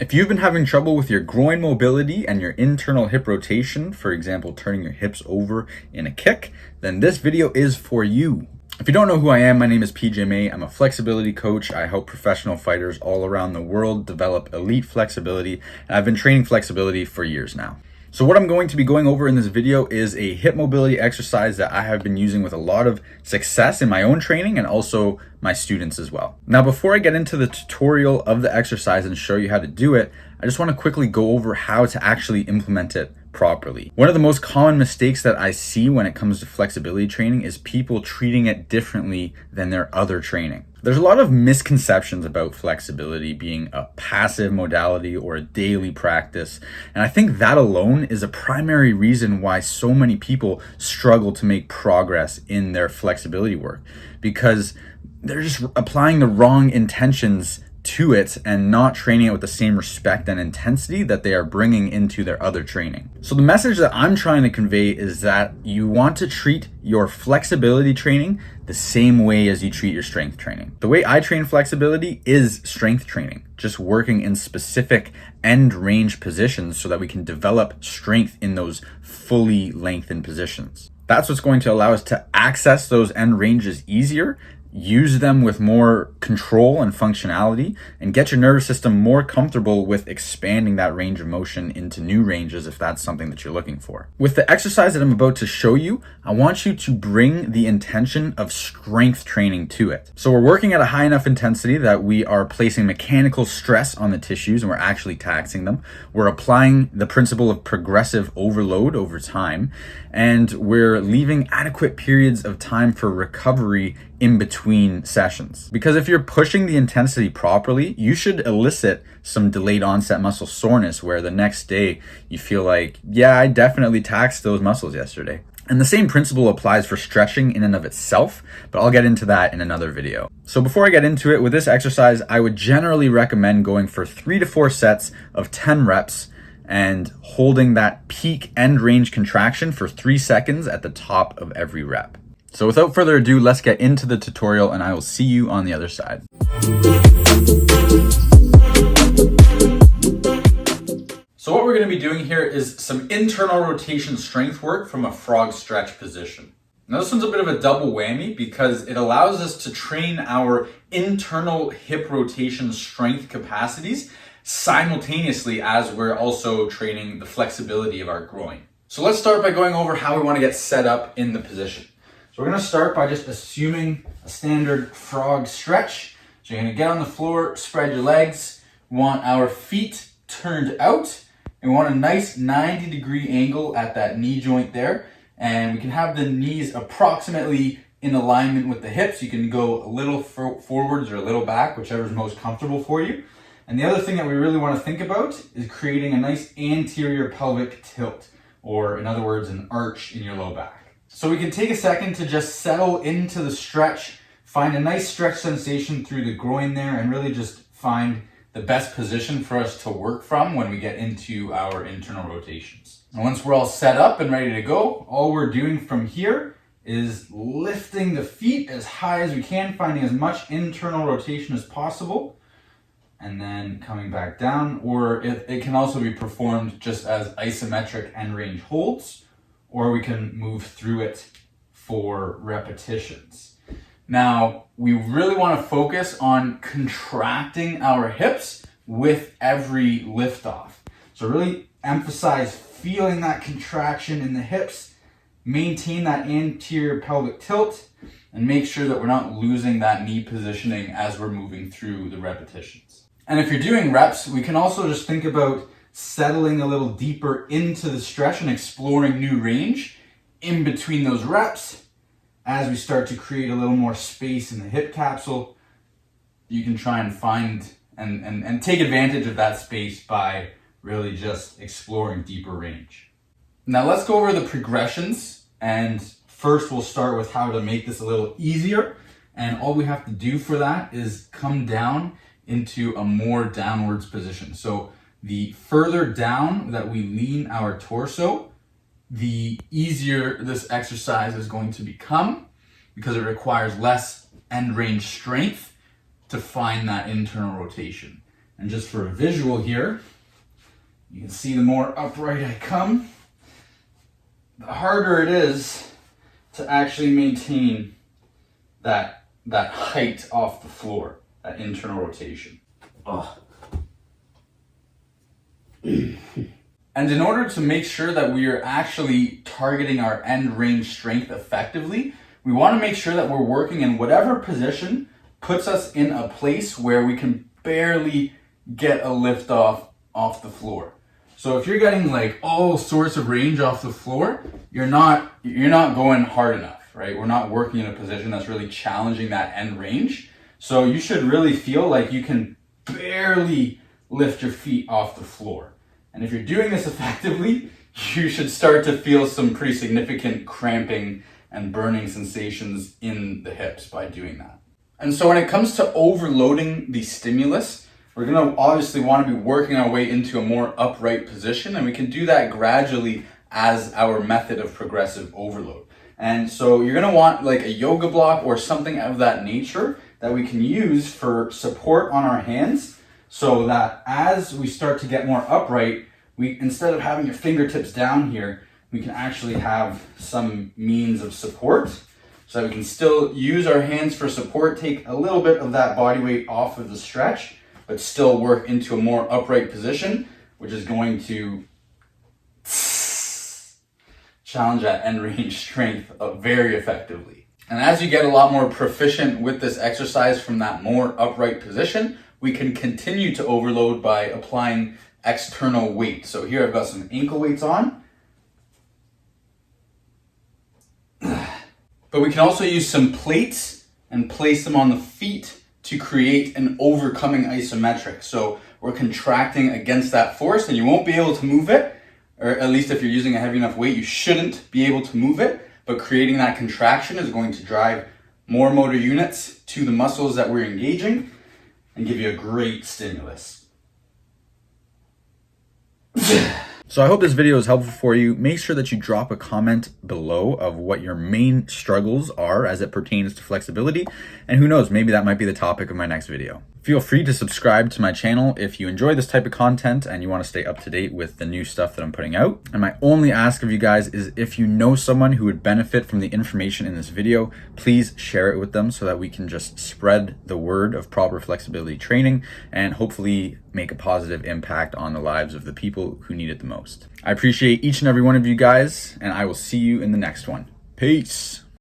If you've been having trouble with your groin mobility and your internal hip rotation, for example, turning your hips over in a kick, then this video is for you. If you don't know who I am, my name is PJ May. I'm a flexibility coach. I help professional fighters all around the world develop elite flexibility, and I've been training flexibility for years now. So what I'm going to be going over in this video is a hip mobility exercise that I have been using with a lot of success in my own training and also my students as well. Now, before I get into the tutorial of the exercise and show you how to do it, I just want to quickly go over how to actually implement it properly. One of the most common mistakes that I see when it comes to flexibility training is people treating it differently than their other training. There's a lot of misconceptions about flexibility being a passive modality or a daily practice, and I think that alone is a primary reason why so many people struggle to make progress in their flexibility work, because they're just applying the wrong intentions to it and not training it with the same respect and intensity that they are bringing into their other training. So the message that I'm trying to convey is that you want to treat your flexibility training the same way as you treat your strength training. The way I train flexibility is strength training, just working in specific end range positions so that we can develop strength in those fully lengthened positions. That's what's going to allow us to access those end ranges easier, use them with more control and functionality, and get your nervous system more comfortable with expanding that range of motion into new ranges if that's something that you're looking for. With the exercise that I'm about to show you, I want you to bring the intention of strength training to it. So we're working at a high enough intensity that we are placing mechanical stress on the tissues and we're actually taxing them. We're applying the principle of progressive overload over time, and we're leaving adequate periods of time for recovery in between sessions. Because if you're pushing the intensity properly, you should elicit some delayed onset muscle soreness where the next day you feel like, yeah, I definitely taxed those muscles yesterday. And the same principle applies for stretching in and of itself, but I'll get into that in another video. So before I get into it, with this exercise, I would generally recommend going for 3 to 4 sets of 10 reps and holding that peak end range contraction for 3 seconds at the top of every rep. So without further ado, let's get into the tutorial and I will see you on the other side. So what we're going to be doing here is some internal rotation strength work from a frog stretch position. Now this one's a bit of a double whammy because it allows us to train our internal hip rotation strength capacities simultaneously as we're also training the flexibility of our groin. So let's start by going over how we want to get set up in the position. So we're going to start by just assuming a standard frog stretch. So you're going to get on the floor, spread your legs. We want our feet turned out. And we want a nice 90-degree angle at that knee joint there. And we can have the knees approximately in alignment with the hips. You can go a little forwards or a little back, whichever is most comfortable for you. And the other thing that we really want to think about is creating a nice anterior pelvic tilt, or in other words, an arch in your low back. So we can take a second to just settle into the stretch, find a nice stretch sensation through the groin there, and really just find the best position for us to work from when we get into our internal rotations. And once we're all set up and ready to go, all we're doing from here is lifting the feet as high as we can, finding as much internal rotation as possible, and then coming back down, or it can also be performed just as isometric end range holds, or we can move through it for repetitions. Now, we really want to focus on contracting our hips with every liftoff. So really emphasize feeling that contraction in the hips, maintain that anterior pelvic tilt, and make sure that we're not losing that knee positioning as we're moving through the repetitions. And if you're doing reps, we can also just think about settling a little deeper into the stretch and exploring new range in between those reps. As we start to create a little more space in the hip capsule, you can try and find and take advantage of that space by really just exploring deeper range. Now let's go over the progressions, and first we'll start with how to make this a little easier, and all we have to do for that is come down into a more downwards position. So the further down that we lean our torso, the easier this exercise is going to become because it requires less end range strength to find that internal rotation. And just for a visual here, you can see the more upright I come, the harder it is to actually maintain that height off the floor, that internal rotation. Oh. And in order to make sure that we are actually targeting our end range strength effectively, we want to make sure that we're working in whatever position puts us in a place where we can barely get a lift off the floor. So if you're getting like all sorts of range off the floor, you're not going hard enough, right? We're not working in a position that's really challenging that end range. So you should really feel like you can barely lift your feet off the floor. And if you're doing this effectively, you should start to feel some pretty significant cramping and burning sensations in the hips by doing that. And so when it comes to overloading the stimulus, we're going to obviously want to be working our way into a more upright position, and we can do that gradually as our method of progressive overload. And so you're going to want like a yoga block or something of that nature that we can use for support on our hands, so that as we start to get more upright, we, instead of having your fingertips down here, we can actually have some means of support, so that we can still use our hands for support, take a little bit of that body weight off of the stretch, but still work into a more upright position, which is going to challenge that end range strength very effectively. And as you get a lot more proficient with this exercise from that more upright position, we can continue to overload by applying external weight. So here I've got some ankle weights on. But we can also use some plates and place them on the feet to create an overcoming isometric. So we're contracting against that force, and you won't be able to move it, or at least if you're using a heavy enough weight, you shouldn't be able to move it. But creating that contraction is going to drive more motor units to the muscles that we're engaging and give you a great stimulus. So I hope this video is helpful for you. Make sure that you drop a comment below of what your main struggles are as it pertains to flexibility. And who knows, maybe that might be the topic of my next video. Feel free to subscribe to my channel if you enjoy this type of content and you want to stay up to date with the new stuff that I'm putting out. And my only ask of you guys is, if you know someone who would benefit from the information in this video, please share it with them so that we can just spread the word of proper flexibility training and hopefully make a positive impact on the lives of the people who need it the most. I appreciate each and every one of you guys, and I will see you in the next one. Peace.